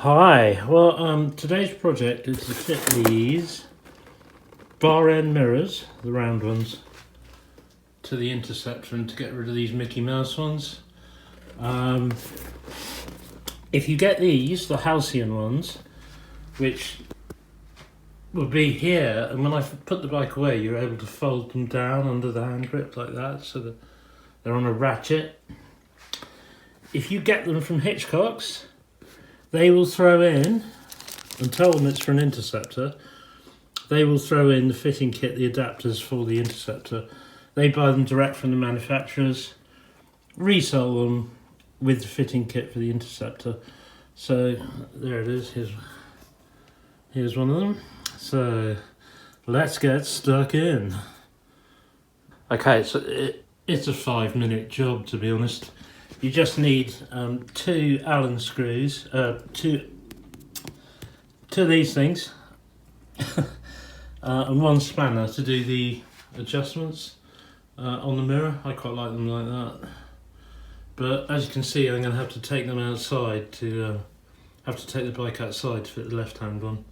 Hi, well today's project is to fit these bar end mirrors, the round ones, to the Interceptor and to get rid of these Mickey Mouse ones. If you get these, the Halcyon ones, which will be here, and when I put the bike away you're able to fold them down under the hand grip like that so that they're on a ratchet. If you get them from Hitchcock's, they will throw in, and tell them it's for an Interceptor, they will throw in the fitting kit, the adapters for the Interceptor. They buy them direct from the manufacturers, resell them with the fitting kit for the Interceptor. So there it is, here's one of them. So let's get stuck in. Okay, so it's a 5-minute job, to be honest. You just need 2 Allen screws, two of these things, and 1 spanner to do the adjustments on the mirror. I quite like them like that. But as you can see, I'm going to have to take them outside to take the bike outside to fit the left-hand one.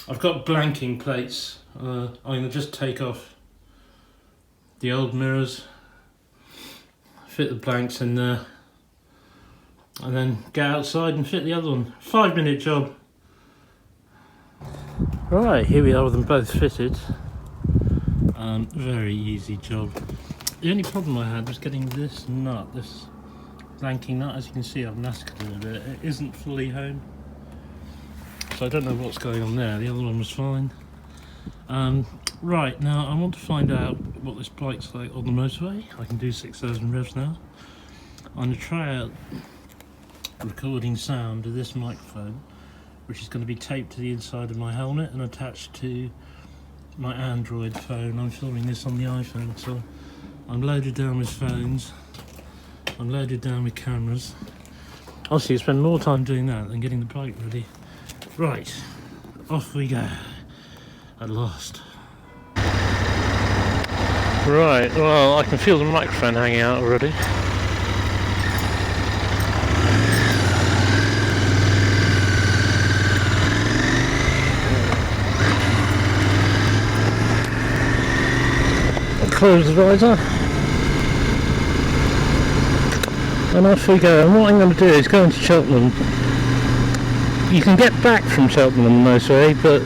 I've got blanking plates. I'm going to just take off the old mirrors, fit the blanks in there, and then get outside and fit the other one. 5-minute job. Right, here we are with them both fitted. Very easy job. The only problem I had was getting this nut, this blanking nut. As you can see, I've massacred it a bit. It isn't fully home, so I don't know what's going on there. The other one was fine. Right, now I want to find out what this bike's like on the motorway. I can do 6,000 revs now. I'm going to try out recording sound with this microphone, which is going to be taped to the inside of my helmet and attached to my Android phone. I'm filming this on the iPhone, so I'm loaded down with phones, I'm loaded down with cameras. Honestly, you spend more time doing that than getting the bike ready. Right, off we go, at last. Right, well, I can feel the microphone hanging out already. Close the visor, and off we go. And what I'm going to do is go into Cheltenham. You can get back from Cheltenham on the motorway, but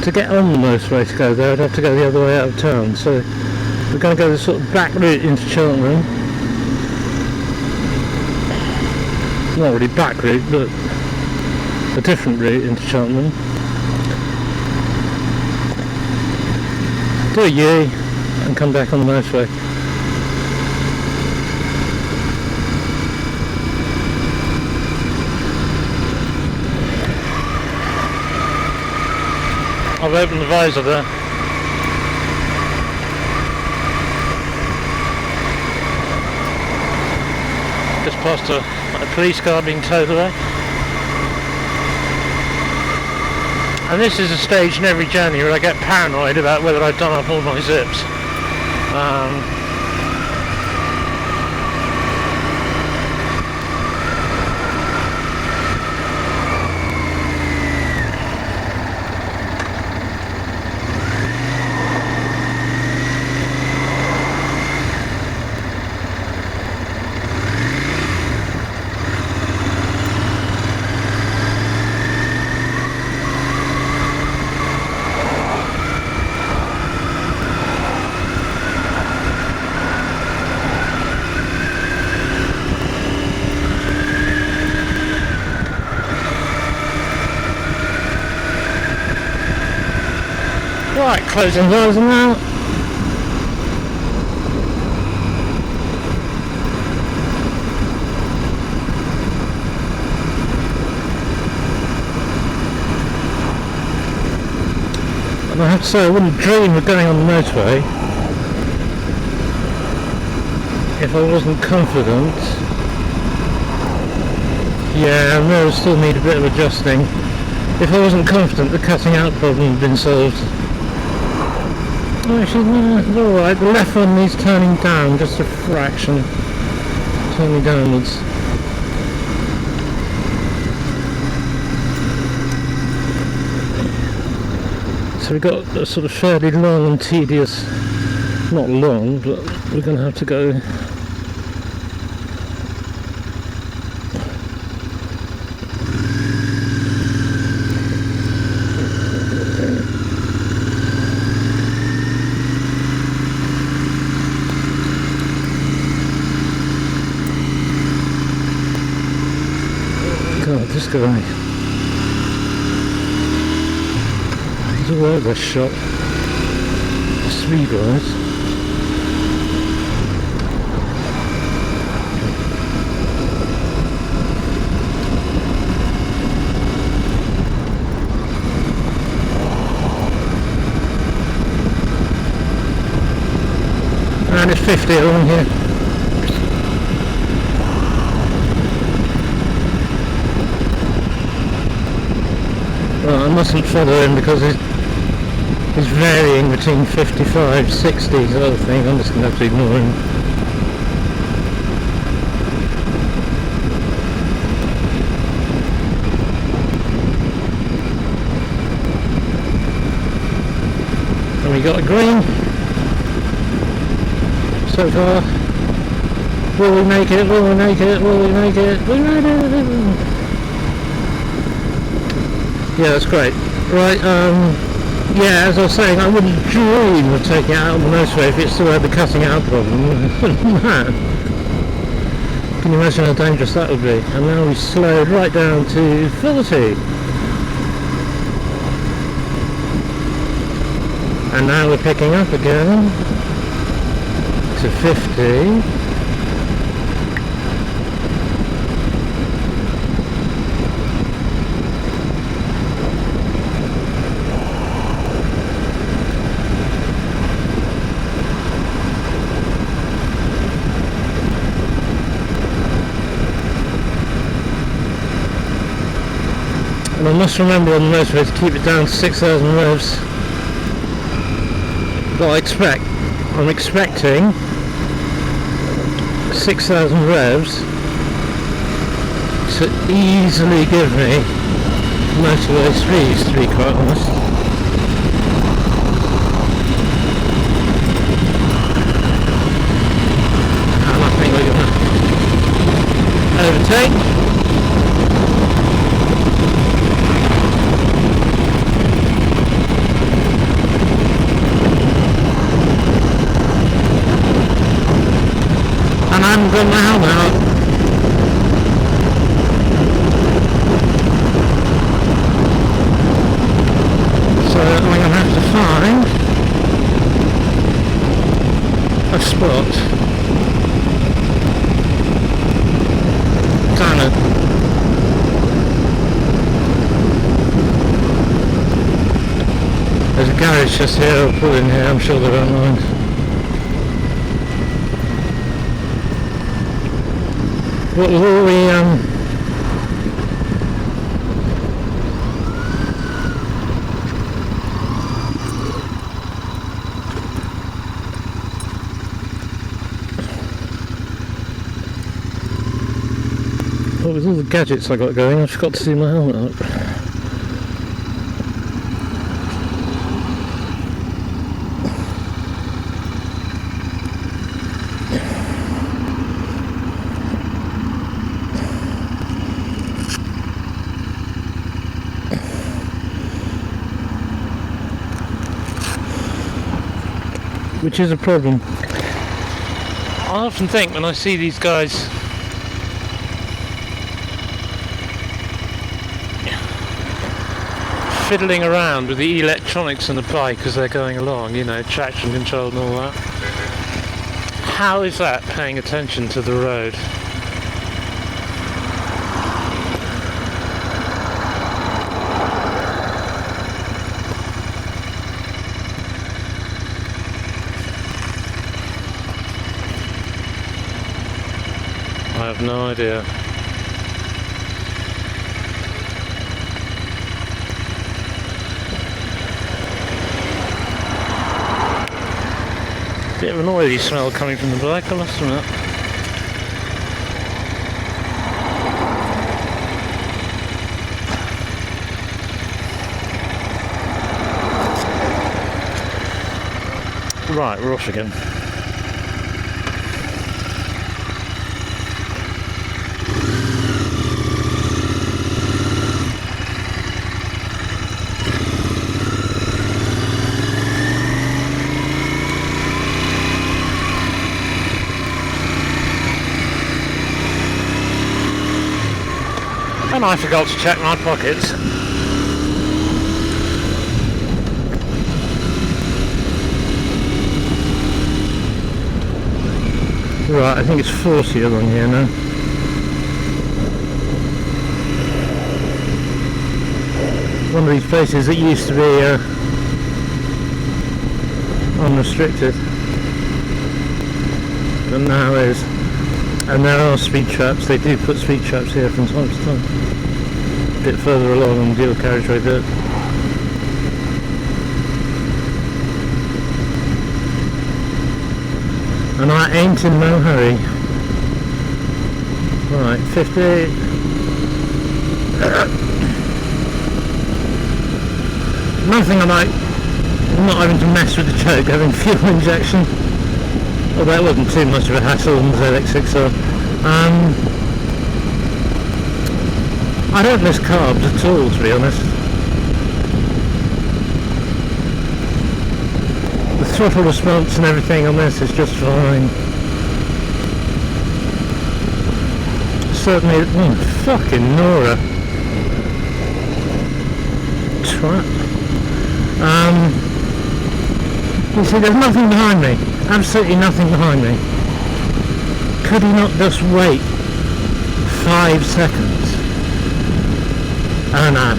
to get on the motorway to go there I'd have to go the other way out of town. So we're going to go the sort of back route into Cheltenham. Not really back route, but a different route into Cheltenham. Do a U and come back on the motorway. I've opened the visor there. Just past a police car being towed away. And this is a stage in every journey where I get paranoid about whether I've done up all my zips. Right, closing visor now. And I have to say, I wouldn't dream of going on the motorway if I wasn't confident. Yeah, mirrors still need a bit of adjusting. If I wasn't confident the cutting out problem had been solved. Actually, no, it's alright. The left one needs turning down just a fraction. Turning downwards. So we've got a sort of fairly long and tedious, not long, but we're going to have to go God, this guy. He's all over this shop. Speed wise. And it's 50 along here. Well, I mustn't follow him because he's varying between 55, 60 sort of thing. I'm just going to have to ignore him. And we got a green so far. Will we make it? Will we make it? Will we make it? We made it! Yeah, that's great. Right, yeah, as I was saying, I wouldn't dream of taking it out on the motorway if it still had the cutting out problem. Man, can you imagine how dangerous that would be? And now we slowed right down to 40. And now we're picking up again to 50. And I must remember on the motorway to keep it down to 6,000 revs. But I'm expecting 6,000 revs to easily give me motorway speeds, to be quite honest. And I think we're going to overtake. And I'm going now. So I'm going to have to find a spot kind of there's a garage just here. I'll pull in here. I'm sure they don't mind. What was all what was all the gadgets I got going? I forgot to see my helmet up. Which is a problem. I often think when I see these guys fiddling around with the electronics on the bike as they're going along, you know, traction control and all that, how is that paying attention to the road? I have no idea. Bit of an oily smell coming from the bike, I must admit. Right, we're off again. And I forgot to check my pockets. Right, I think it's 40 along here now. One of these places that used to be unrestricted, but now is. And there are speed traps. They do put speed traps here from time to time. A bit further along on the dual carriageway bit. And I ain't in no hurry. Right, 50. Nothing I like, not having to mess with the choke, having fuel injection. Although it wasn't too much of a hassle on the ZX6R. I don't miss carbs at all, to be honest. The throttle response and everything on this is just fine. Certainly, fucking Nora. Trap. You see, there's nothing behind me. Absolutely nothing behind me. Could he not just wait 5 seconds? Oh no.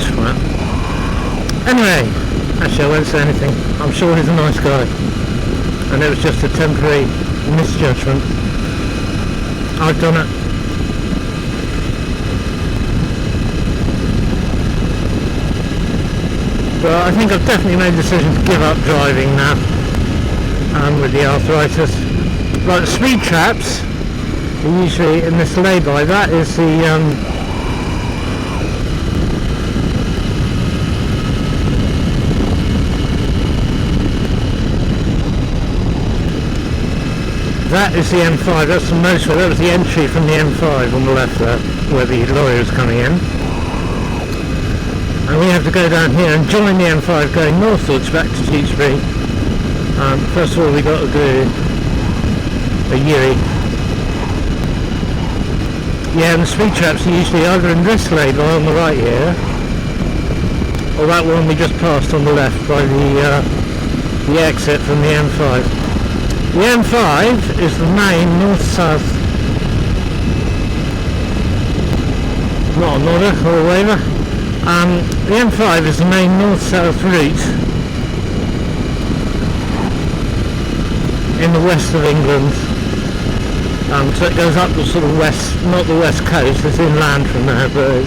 Twat. Anyway, actually I won't say anything. I'm sure he's a nice guy. And it was just a temporary misjudgment. I've done it. But I think I've definitely made the decision to give up driving now, with the arthritis. Right, the speed traps are usually in this lay-by. That is the that is the M5. That's the motorway. That was the entry from the M5 on the left there, where the lorry was coming in. And we have to go down here and join the M5 going northwards back to Tewkesbury. First of all, we got to do a U. Yeah, and the speed traps are usually either in this lay-by on the right here, or that one we just passed on the left by the exit from the M5. The M5 is the main north-south, not a nodder or a waver. The M5 is the main north-south route in the west of England. So it goes up the sort of west, not the west coast, it's inland from there, but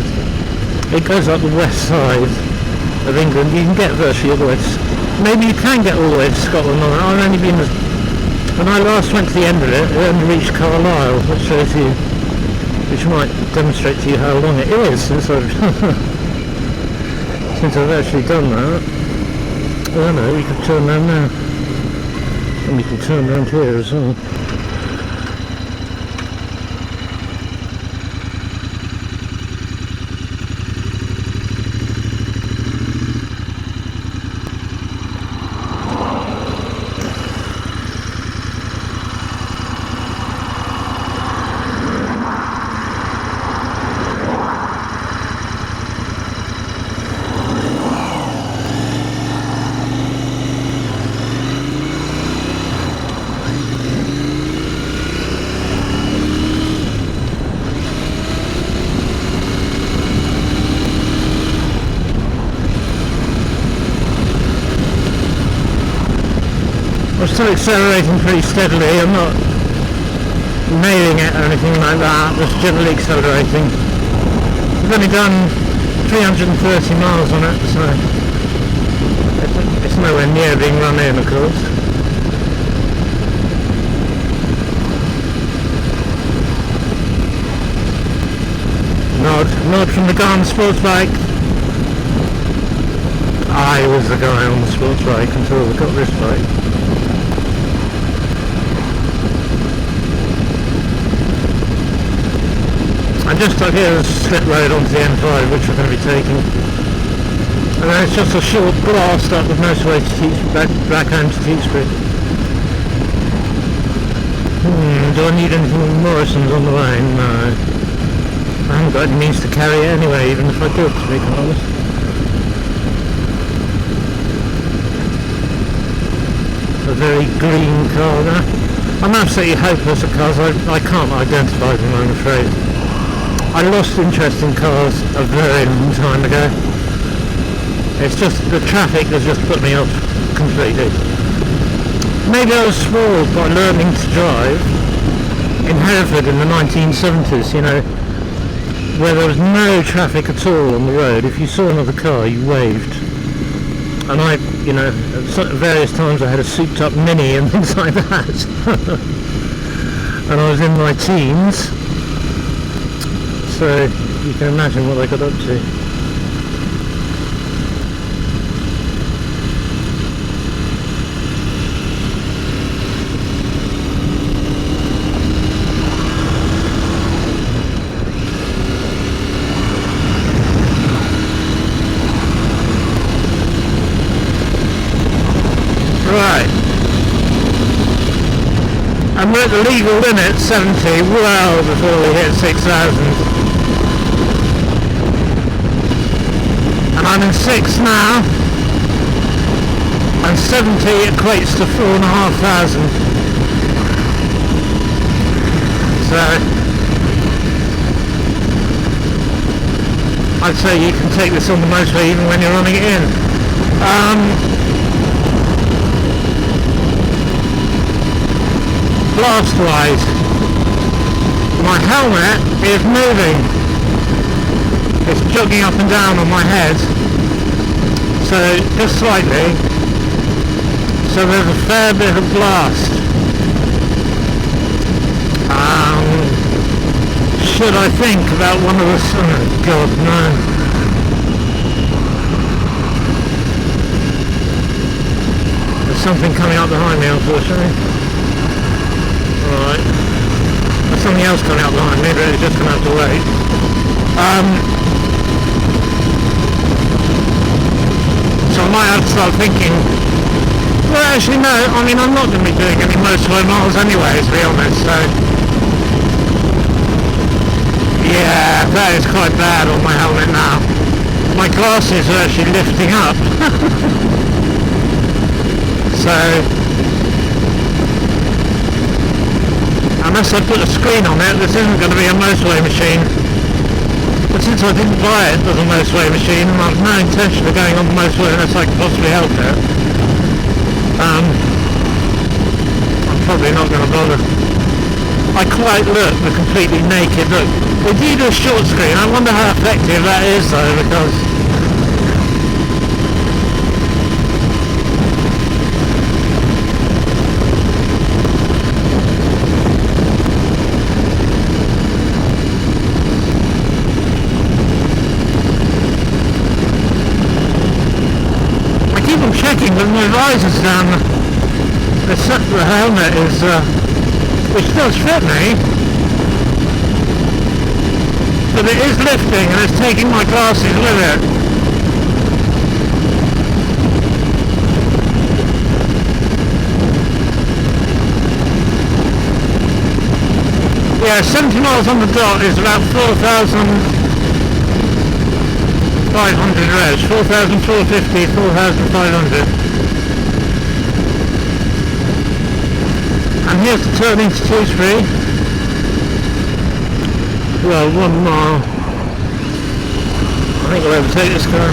it goes up the west side of England. You can get virtually all the way to, maybe you can get all the way to Scotland on it. I've only been, when I last went to the end of it, it only reached Carlisle, which shows you, which might demonstrate to you how long it is since I've actually done that. Oh no, we can turn around now. And we can turn around here as well. I'm still accelerating pretty steadily. I'm not nailing it or anything like that, just gently accelerating. I've only done 330 miles on it, so it's nowhere near being run in, of course. Nod from the Garmin sports bike. I was the guy on the sports bike until I got this bike. I'm just up here as a slip road onto the M5, which we're going to be taking. And then it's just a short blast up the motorway to back home to Tewkesbury. Do I need anything from Morrison's on the way? No. I haven't got any means to carry it anyway, even if I could, to be quite honest. A very green car there. I'm absolutely hopeless at cars. I can't identify them, I'm afraid. I lost interest in cars a very long time ago. It's just the traffic has just put me off completely. Maybe I was spoiled by learning to drive in Hereford in the 1970s, you know, where there was no traffic at all on the road. If you saw another car, you waved. And I, you know, at various times I had a souped up Mini and things like that. And I was in my teens, so you can imagine what I got up to. Right, and we're at the legal limit, 70, well before we hit 6,000. And I'm in 6 now, and 70 equates to 4,500. So, I'd say you can take this on the motorway even when you're running it in. Blast wise, my helmet is moving. It's jogging up and down on my head, so just slightly. So there's a fair bit of blast. Should I think about one of the... oh god, no. There's something coming up behind me, unfortunately. Alright. There's something else coming out behind me, but it's just going to have to wait. So I might have to start thinking, well actually no, I mean I'm not going to be doing any motorway miles anyway, to be honest, so... yeah, that is quite bad on my helmet now. My glasses are actually lifting up. So... unless I put a screen on it, this isn't going to be a motorway machine. But since I didn't buy it as a motorway machine, and I've no intention of going on the motorway unless I can possibly help it, I'm probably not going to bother. I quite look the completely naked look. If you do a short screen, I wonder how effective that is though, because checking that my visor's down. The helmet is, which does fit me, but it is lifting and it's taking my glasses with it. Yeah, 70 miles on the dot is about 4,500 reg, 4,450, 4,500. And here's the turn into Tewkesbury. Well, 1 mile. I think I'll overtake this car.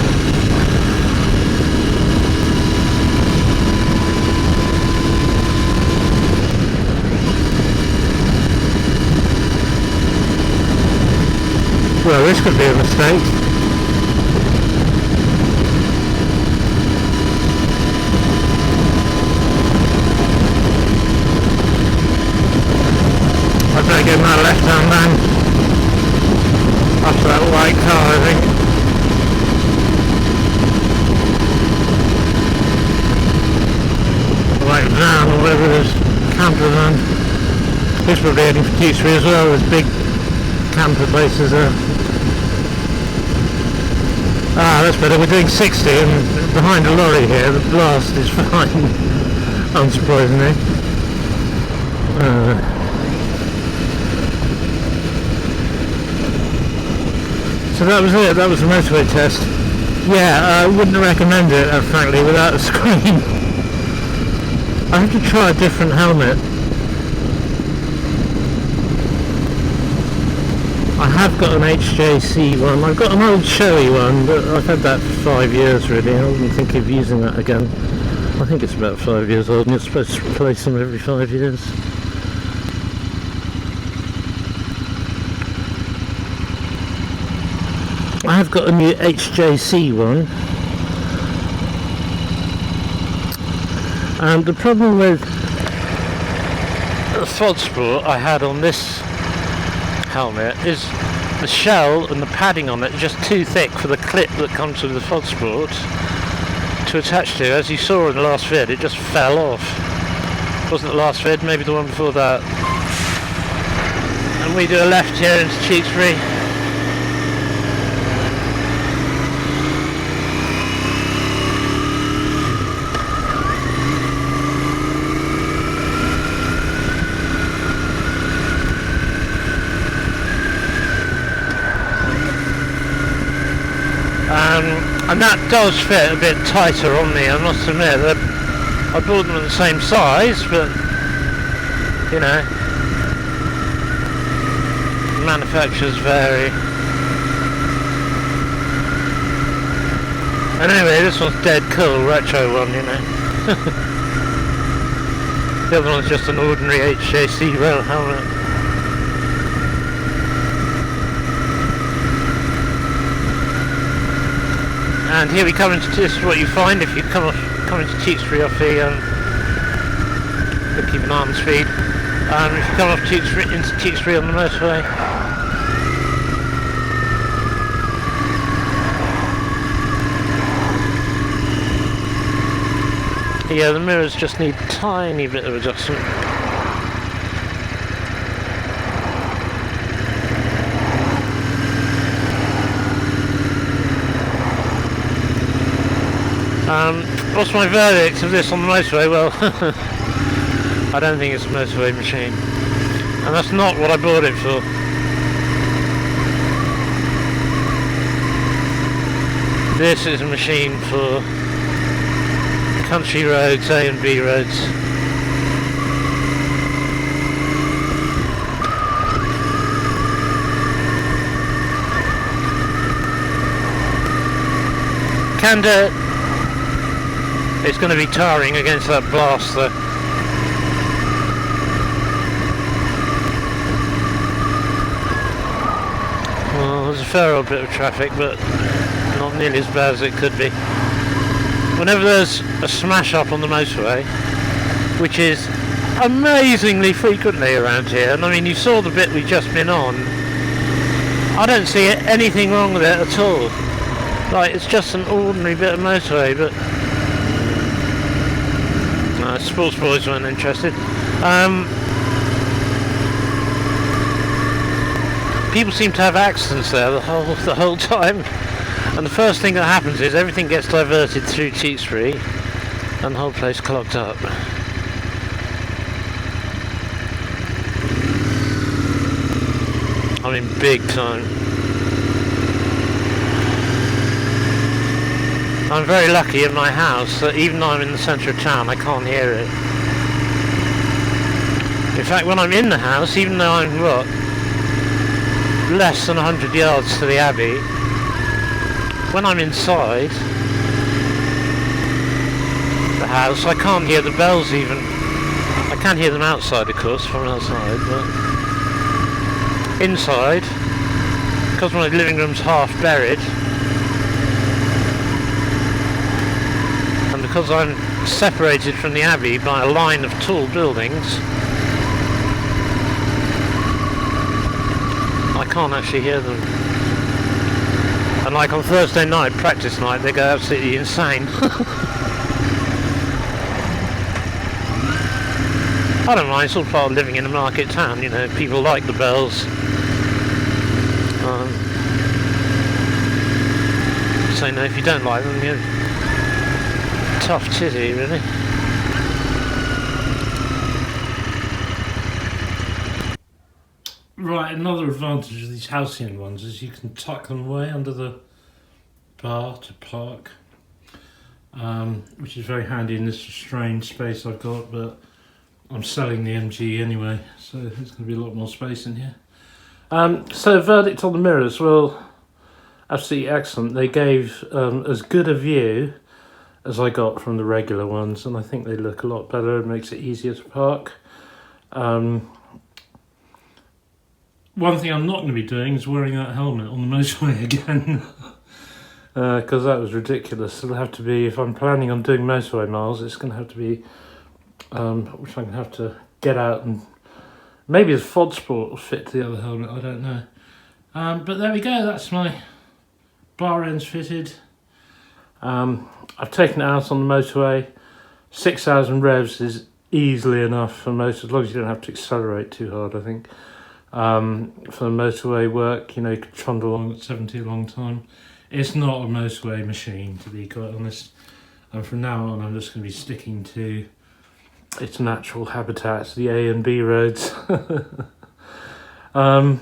Well, this could be a mistake. I better get my left-hand man after that white car, I think. van or whatever it is, camper van. This will be heading for Tewkesbury as well, there's big camper places there. Ah, that's better, we're doing 60 and behind a lorry here, the blast is fine, unsurprisingly. So that was it, that was the motorway test. Yeah, I wouldn't recommend it, frankly, without a screen. I have to try a different helmet. I have got an HJC one. I've got an old showy one, but I've had that for 5 years really. I wasn't thinking of using that again. I think it's about 5 years old and you're supposed to replace them every 5 years. I have got a new HJC one. And the problem with the fod sport I had on this helmet is the shell and the padding on it is just too thick for the clip that comes with the fod sport to attach to. As you saw in the last vid, it just fell off. Wasn't the last vid, maybe the one before that. And we do a left here into Tewkesbury. And that does fit a bit tighter on me, I must admit. I bought them at the same size, but you know, manufacturers vary. And anyway, this one's dead cool, retro one, you know. The other one's just an ordinary HJC rail helmet. And here we come into, this is what you find if you come into Tewkesbury off the, keep an eye on the speed. If you come off into Tewkesbury on the motorway. Yeah, the mirrors just need a tiny bit of adjustment. What's my verdict of this on the motorway? Well, I don't think it's a motorway machine. And that's not what I bought it for. This is a machine for country roads, A and B roads. Can do it. It's going to be tiring against that blast though. Well, there's a fair old bit of traffic, but not nearly as bad as it could be. Whenever there's a smash up on the motorway, which is amazingly frequently around here, and I mean you saw the bit we've just been on, I don't see anything wrong with it at all. Like, it's just an ordinary bit of motorway, but sports boys weren't interested. People seem to have accidents there the whole time, and the first thing that happens is everything gets diverted through Tewkesbury, and the whole place clogged up. I mean, big time. I'm very lucky in my house that even though I'm in the centre of town, I can't hear it. In fact, when I'm in the house, even though I'm, what, less than 100 yards to the Abbey, when I'm inside the house, I can't hear the bells even. I can hear them outside, of course, from outside, but inside, because my living room's half buried, because I'm separated from the Abbey by a line of tall buildings, I can't actually hear them. And like on Thursday night, practice night, they go absolutely insane. I don't mind, it's all part of living in a market town, you know, people like the bells. So, you know, if you don't like them, you're tough titty, really. Right, another advantage of these Halcyon ones is you can tuck them away under the bar to park, which is very handy in this strange space I've got, but I'm selling the MG anyway, so there's going to be a lot more space in here. So verdict on the mirrors, well, absolutely excellent. They gave as good a view as I got from the regular ones, and I think they look a lot better. It makes it easier to park. One thing I'm not going to be doing is wearing that helmet on the motorway again, because that was ridiculous. It'll have to be, if I'm planning on doing motorway miles, it's going to have to be, which I'm going to have to get out, and maybe the FOD Sport will fit to the other helmet, I don't know. But there we go, that's my bar ends fitted. I've taken it out on the motorway. 6,000 revs is easily enough for most, as long as you don't have to accelerate too hard, I think. For the motorway work, you know, you could trundle along at 70 a long time. It's not a motorway machine, to be quite honest. And from now on, I'm just going to be sticking to its natural habitats, the A and B roads. Who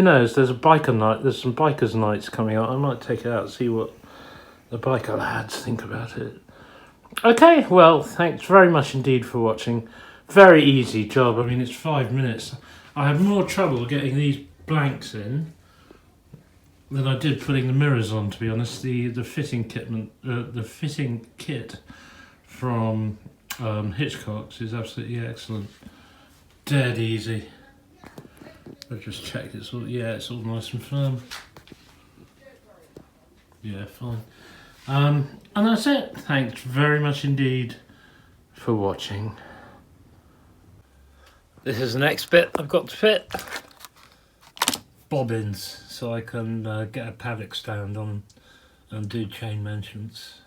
knows? There's a biker night. There's some bikers' nights coming up. I might take it out and see what the biker lads think about it. Okay, well, thanks very much indeed for watching. Very easy job. I mean, it's 5 minutes. I had more trouble getting these blanks in than I did putting the mirrors on, to be honest. The fitting kit from Hitchcock's is absolutely excellent. Dead easy. I've just checked, it's all, yeah, it's all nice and firm. Yeah, fine. And that's it. Thanks very much indeed for watching. This is the next bit I've got to fit. Bobbins, so I can get a paddock stand on and do chain maintenance.